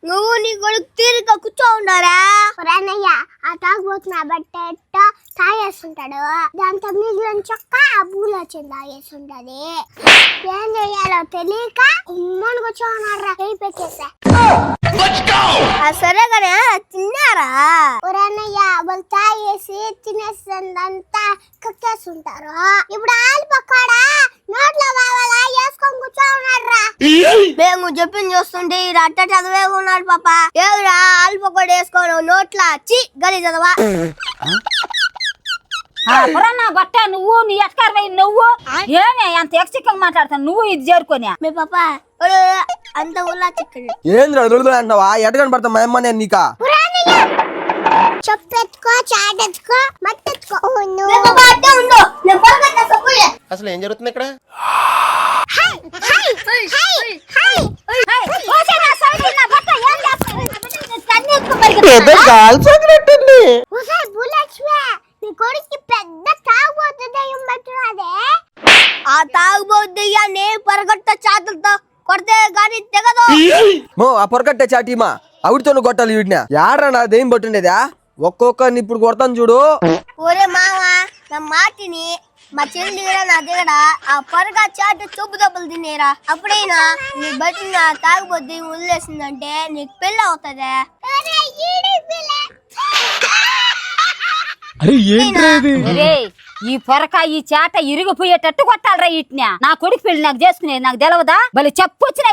నువ్వు నీ కొడుకు తీరిక కూర్చో ఉన్నారా? అన్నయ్య ఆ తాగుబోతున్నా బట్ట తాగేస్తుంటాడు. దాంతో మిగిలిన చొక్క ఆ పూలు వచ్చింది తాగేస్తుంటది. ఏం చెయ్యాలో తెలియక ఉమ్మని కూర్చో ఉన్నారా చేయి పెట్టేసా. సరే కానీ తిన్నారా? అన్నయ్య వాళ్ళు తాగేసి తినేసిందంతా కక్కేస్తుంటారు. ఇప్పుడు ఆలు పక్కాడా నోట్లో బాగా వేసుకొని కూర్చో ఉన్నారా. మేము చెప్పింది చూస్తుంటే అట్ట చదివే ఉన్నాడు పాప. ఏమిరా ఆలు పకోడీ వేసుకోను నోట్లా చి గలి చదవా. బట్ట నువ్వు నీ ఎట్కారు నువ్వు ఏమే అంత ఎక్సిక్కంగా మాట్లాడతాను నువ్వు ఇది చేరుకొని మీ పాప అంత ఉల్లా చిక్కడు ఏంద్రా అంటావా? ఎట కనపడతా మా అమ్మ నేను నీకా? చెప్పెత్తుకో చాటెత్తుకో మత్తెత్తుకో. అసలు ఏం జరుగుతుంది ఇక్కడ? కొడుకు పెద్ద తాగుబోతుంది ఆ తాగుబోద్దయ్యాన్ని పరగట్ట చాతులతో కొడితే గాని తెగదు. ఆ పొరకట్టే చాటీమా ఆవిడతో కొట్టాలి వీటిని. యాడ్రా నా దేం పట్టుండేదా? ఒక్కొక్కరిని ఇప్పుడు కొడతాను చూడు. ఒరే మామ నా మాటిని మా చెల్లి దగ్గర నా దగ్గర ఆ పరగా చాటు చూపు దెబ్బలు తినేరా. అప్పుడైనా నీ బట్టి నా తాగుబోద్ది వదిలేసిందంటే నీకు పెళ్ళి అవుతుందా? ఈ పొరక ఈ చేట ఇరిగిపోయేటట్టు కొట్టాలరా ఇట్నా. నా కొడుకు పెళ్లి నాకు చేసుకునేది నాకు తెలవదా? బలి చెప్పొచ్చిన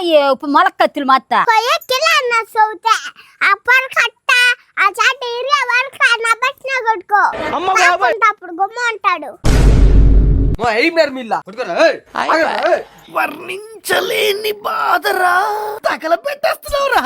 మొలక్కత్తులు మొత్త అప్పుడు గుమ్మ అంటాడు. వర్ణించలేని బాధరా తగల పెట్టేస్తున్నావురా.